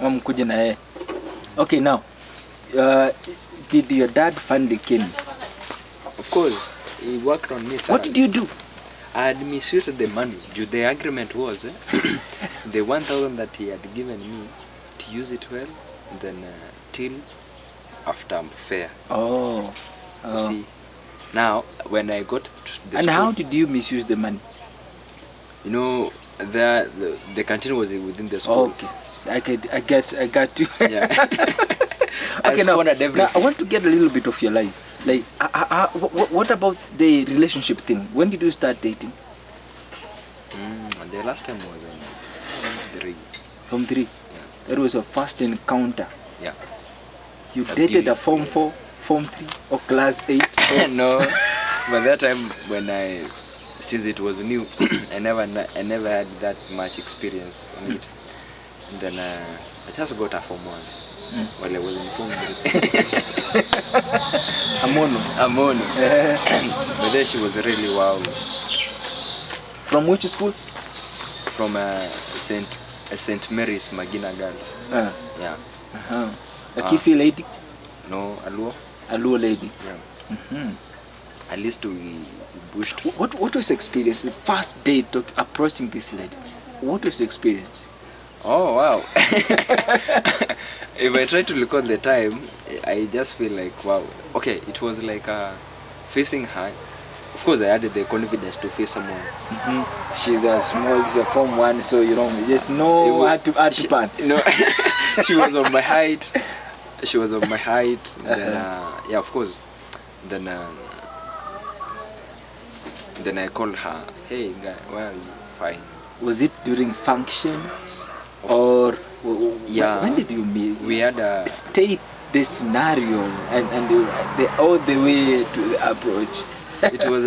mkuje na yeye. Okay, now did your dad finally kill you? Of course, he worked on me. What did you do? I had misused the money. The agreement was the 1,000 that he had given me to use it well, then till after fair. Oh. You see, now when I got to the and school, how did you misuse the money? you know, the canteen was within the school. Okay, I got you. Yeah. Okay, now I want to get a little bit of your life. Like, what about the relationship thing? When did you start dating? The last time was in 3. From 3? Yeah. That was your first encounter? Yeah. You dated a Form 4, Form 3 or Class 8? No, but that time since it was new, I never had that much experience on it. And then I just got a Form 1. While I was in Form 3. A mono. But then she was really wow. From which school? From St. Mary's Magina Girls. Yeah. A Kisi lady? No, Aluo lady. Yeah. At least we pushed. What was the experience? The first date approaching this lady. What was the experience? Oh wow. If I try to recall the time, I just feel like wow. Okay, it was like facing her. Of course, I had the confidence to face someone. She's a Form 1, so you don't just know how to pan. She was on my height. Then yeah, of course. Then I called her. Hey, guy, where are you? Fine. Was it during functions or? Yeah. When did you meet? We had a state the scenario and all the way to the approach. It was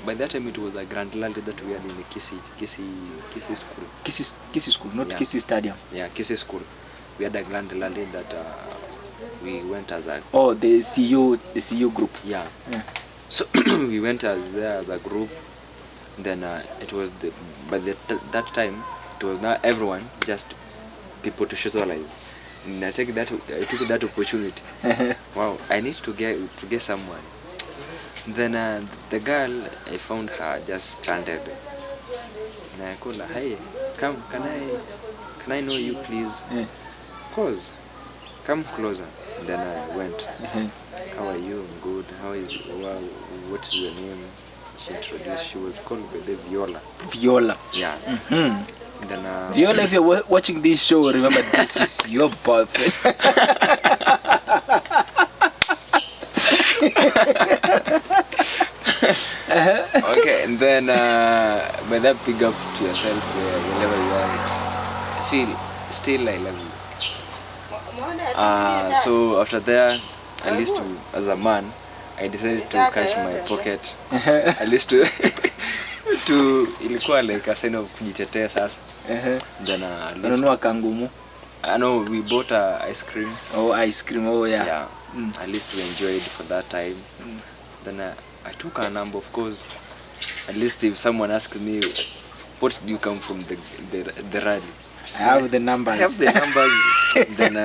by that time it was a grand lally that we had in the Kisi school. Kisi school, not Kisi Stadium. Yeah, Kisi school. We had a grand lally that we went as a the CU group. Yeah. So we went there as a group. Then it was that time it was not everyone, just people to socialize. And I took that opportunity. Wow, I need to get someone. Then the girl, I found her just stranded. And I called her, hey, come, can I know you please? Of course, come closer. And then I went. How are you? I'm good. How is what's your name? She introduced. She was called Viola. Viola. Yeah. Then Viola, if you're watching this show, remember this is your boyfriend. Okay, and then by that, big up to yourself wherever you are. I feel still I love you. So after that, at least as a man, I decided to catch my pocket. At least to ilikuwa like a sign of kujitetea sasa. Then at least I know we bought ice cream. Oh, ice cream. Oh yeah. Yeah. At least we enjoyed for that time. Then I took her number, of course. At least if someone asks me, what do you come from the rally? I have the numbers. I have the numbers. Then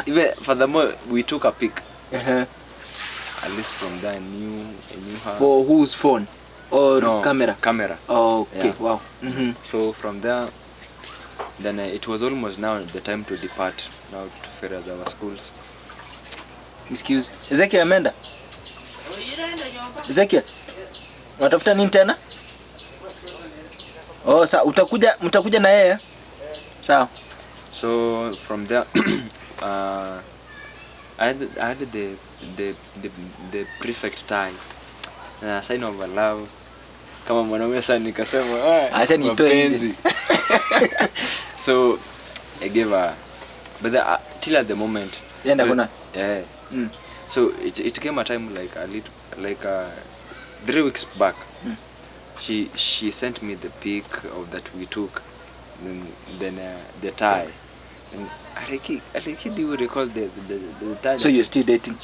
even furthermore, we took a pic. At least from there, I knew her. For whose phone? Or no, camera? Camera. Oh, okay. Yeah. Wow. So from there, then it was almost now the time to depart. Now to further our schools. Excuse. Ezekiel amenda? Ezekiel, unatafuta nini tena? Oh, sawa, mtakuja na yeye? Sawa. So from there, I had the prefect tie. Sign of love. Kama mwanaume sana nikasema, acha nitoe hizi. So I gave her, but till at the moment. Yenda kuna? Yeah. So it came a time like 3 weeks back. She sent me the pic of that we took, then the tie. And Ariki, do you recall the tie? So you're still dating?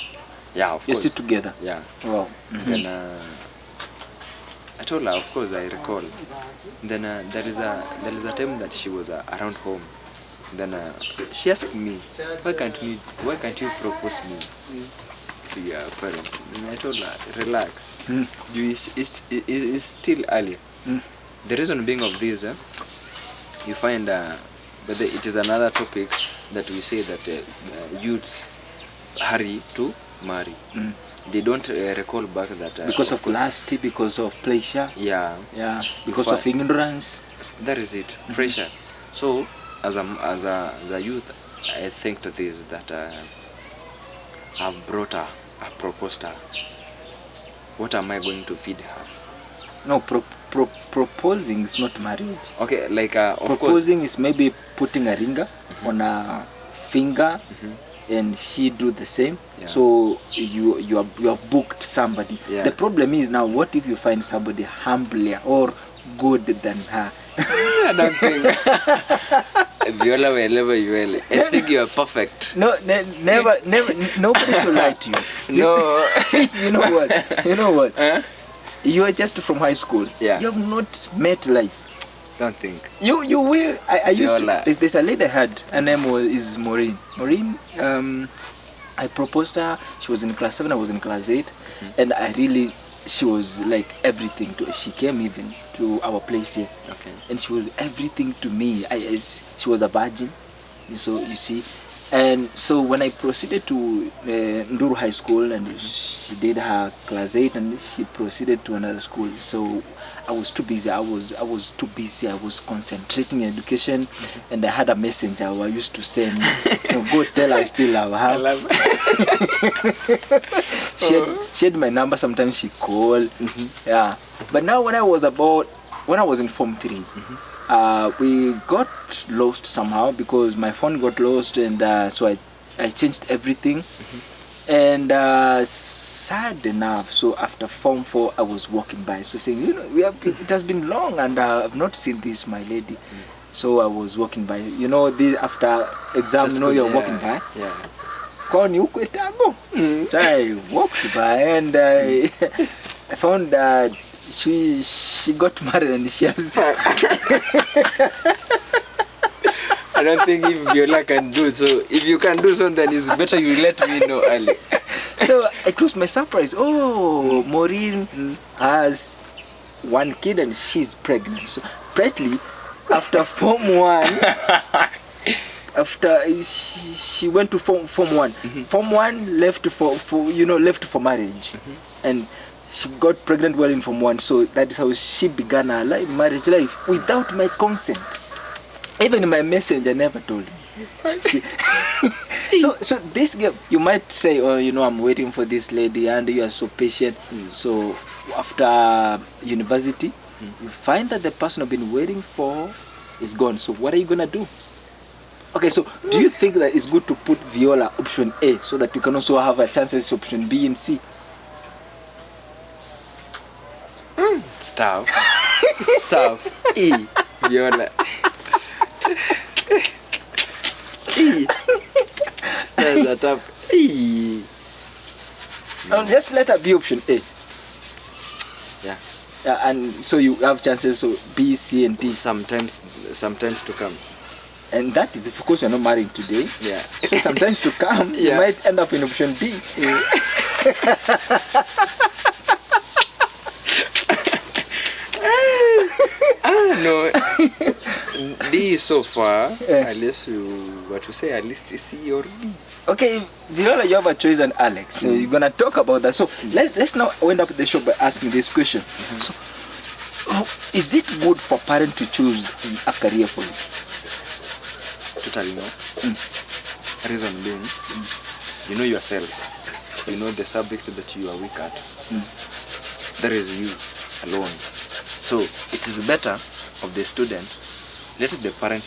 Yeah, of course. You're still together? Yeah. Wow. Then I told her, of course, I recall. Then there is a time that she was around home. Then she asked me, why can't you propose me to your parents? And I told her, relax. It's still early. The reason being of this, you find, but it is another topic that we say that youths hurry to marry. They don't recall back that because of lust, because of pleasure, because of ignorance. That is it, pressure. So as a youth, I think that is that I've brought her, I proposed her. What am I going to feed her? No, proposing is not marriage. Okay, like proposing is maybe putting a ring on a finger, and she do the same. So you have booked somebody. The problem is now, what if you find somebody humbler or good than her? I don't think Viola will never Viola. I think you are perfect. No, never. Nobody should lie to you. No. You know what? Huh? You are just from high school. You have not met life. Don't think. You will. I used to. There's a lady I had. Her name is Maureen. I proposed her. She was in class 7. I was in class 8, and she was like everything to. She came even to our place here, and she was everything to me. She was a virgin, so you see. And so when I proceeded to Nduru High School, and she did her class 8, and she proceeded to another school. So I was too busy. I was too busy. I was concentrating in education, and I had a messenger I used to send. Go tell her I still love her. I love she had my number. Sometimes she called. But now when I was in Form 3, we got lost somehow because my phone got lost, and so I changed everything. And sad enough, so after Form 4, I was walking by, so saying, it has been long, and I've not seen this, my lady. So I was walking by, this after exam, you're walking by. So I walked by, and I found that she got married, and she has. I don't think if Viola can do so. If you can do so, then it's better you let me know early. So I closed my surprise. Oh, Maureen has one kid and she's pregnant. So apparently, after Form 1, after she went to Form 1. Form 1 left for marriage, and she got pregnant while in Form 1. So that is how she began her marriage life without my consent. Even in my message, I never told him. So this girl, you might say, I'm waiting for this lady, and you are so patient. So after university, you find that the person you've been waiting for is gone. So what are you gonna do? Okay, so do you think that it's good to put Viola option A so that you can also have a chances option B and C? Stop. E. Viola. That's a tough. Just let her be option A. And so you have chances of B, C, and D. Sometimes to come. And that is of course you're not married today. So sometimes to come, you might end up in option B. No. D is so far. Unless you at least C or D. Okay, Viola, you have a choice, and Alex. So you're gonna talk about that. So let's now end up the show by asking this question. So, is it good for parents to choose a career for you? Totally no. Reason being, you know yourself. You know the subject that you are weak at. That is you alone. So it is better of the student, let the parent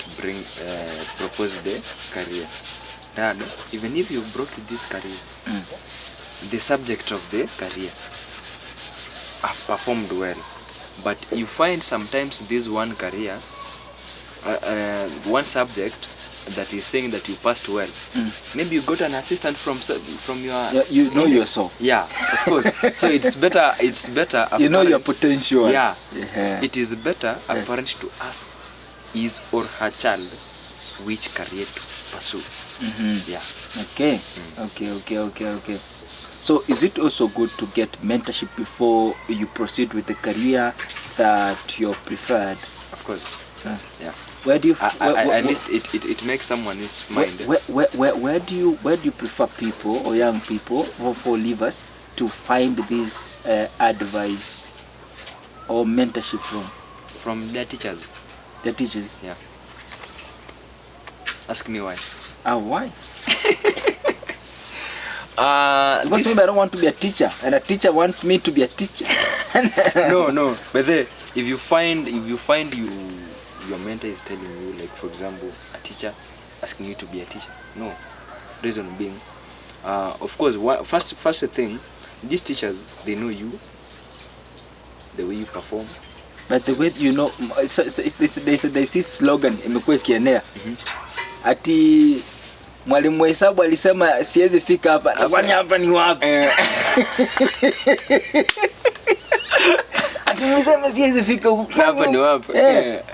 propose the career. Dad, even if you broke this career, the subject of the career have performed well, but you find sometimes this one career, one subject that is saying that you passed well. Maybe you got an assistant from your yourself. Of course. So it's better your potential. It is better a parent to ask his or her child which career to pursue. Yeah. Okay. So is it also good to get mentorship before you proceed with the career that you're preferred? Of course. Yeah. Where do you I missed it. It makes someone's mind. Where do you prefer people or young people or for leavers to find this advice or mentorship from? From their teachers. Their teachers? Yeah. Ask me why. Why? Because maybe I don't want to be a teacher, and a teacher wants me to be a teacher. No. But then, if you find your mentor is telling you, like for example, a teacher asking you to be a teacher. No. Reason being, of course, first thing, these teachers, they know you, the way you perform. But the way you know, there's this slogan imekuwa ikienea. Ati mwalimu wa hesabu alisema siwezi fika hapa, kwani hapa ni wapi? Ati mlisema siwezi fika hapa ni wapi?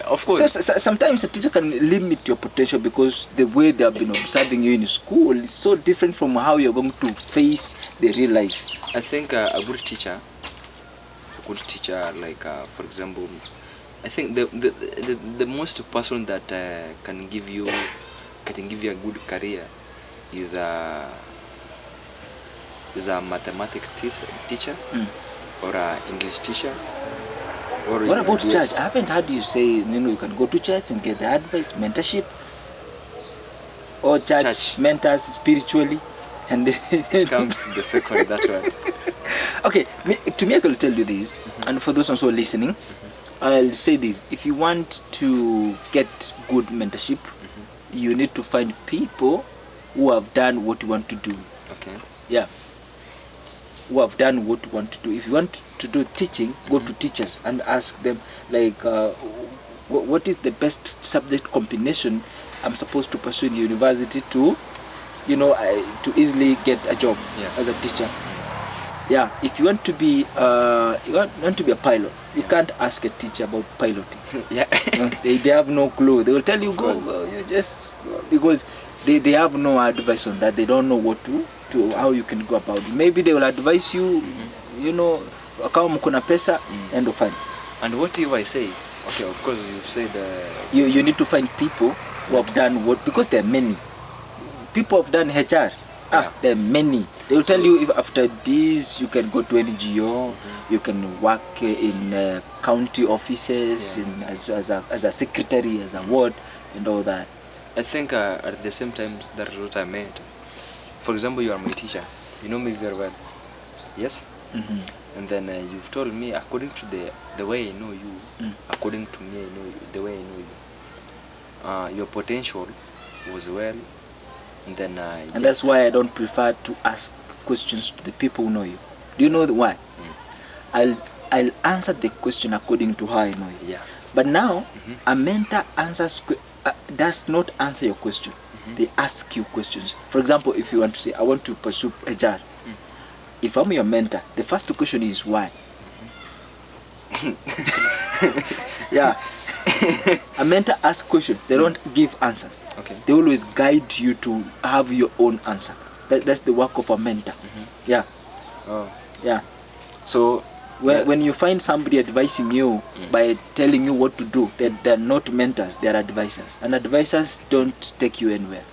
Of course. So sometimes a teacher can limit your potential because the way they have been observing you in school is so different from how you're going to face the real life. I think a good teacher, like for example, I think the most person that can give you a good career is a mathematics teacher or a English teacher. Or what about church? I haven't heard you say you can go to church and get the advice, mentorship, or church mentors spiritually, and it comes the second that one. Okay, to me I will tell you this, and for those also listening, I'll say this: if you want to get good mentorship, you need to find people who have done what you want to do. Okay. Yeah. Who have done what you want to do. If you want to do teaching, go to teachers and ask them, like, what is the best subject combination I'm supposed to pursue in the university to, to easily get a job as a teacher. Yeah. If you want to be, a pilot, you can't ask a teacher about piloting. Yeah. They have no clue. They will tell you go. You just because they have no advice on that. They don't know what to how you can go about it. Maybe they will advise you, kama mkuna pesa, end of fine. And what if I say, okay, of course you've said you need to find people who have done what, because there are many people have done HR. There are many. They will tell you if after this you can go to NGO, you can work in county offices, as a secretary, as a ward, and all that. I think at the same time that is what I meant. For example, you are my teacher. You know me very well. Yes? And then you've told me, according to the way I know you, according to me, I know you, the way I know you, your potential was well. And then and that's why I don't prefer to ask questions to the people who know you. Do you know why? I'll answer the question according to how I know you. Yeah. But now a mentor does not answer your question. They ask you questions. For example, if you want to say, I want to pursue a jar. If I'm your mentor, the first question is why? Yeah. A mentor asks questions. They don't give answers. Okay. They always guide you to have your own answer. That's the work of a mentor. Yeah. Oh. Yeah. So when you find somebody advising you by telling you what to do, they're not mentors, they're advisors. And advisors don't take you anywhere.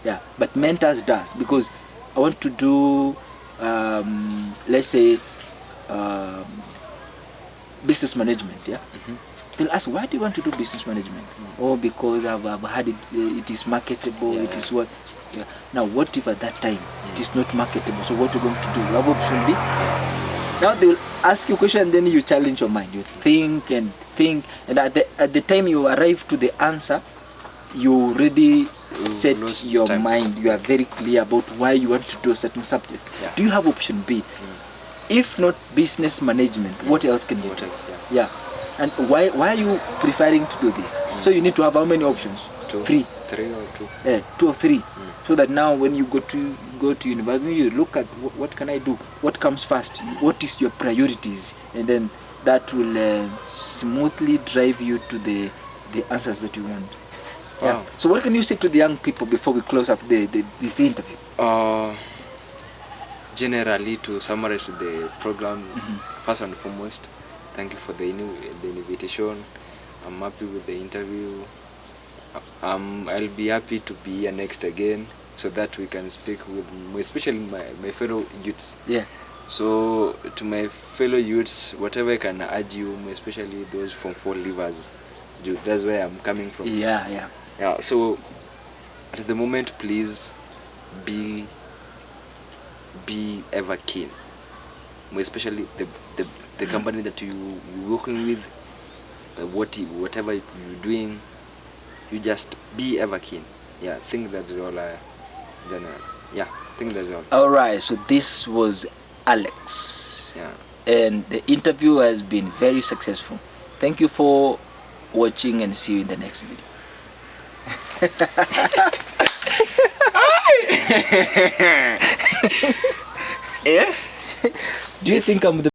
Yeah. But mentors does, because I want to do let's say business management. Yeah. They'll ask, why do you want to do business management? Oh, because I've had it. It is marketable. It is what. Yeah. Now, what if at that time it is not marketable? So what are you going to do? You have option B. Now they will ask you a question, and then you challenge your mind. You think, and at the time you arrive to the answer, you already set your mind. You are very clear about why you want to do a certain subject. Yeah. Do you have option B? If not business management, what else can you do? Yeah. And why are you preferring to do this? So you need to have how many options? Three or two. Yeah, 2 or 3. So that now when you go to university, you look at what can I do? What comes first? What is your priorities? And then that will smoothly drive you to the answers that you want. Yeah. Wow. So what can you say to the young people before we close up this interview? Generally, to summarize the program, Mhm. first and foremost, thank you for the invitation. I'm happy with the interview. I'll be happy to be here next again so that we can speak with especially my fellow youths. Yeah. So to my fellow youths, whatever I can urge you, especially those from four livers, that's where I'm coming from. Yeah. Yeah. So at the moment, please be ever keen, especially the company that you're working with, whatever you're doing, you just be ever keen. Yeah, I think that's all. I think that's all. All right. So this was Alex. Yeah. And the interview has been very successful. Thank you for watching and see you in the next video. Yeah. Do you think I'm the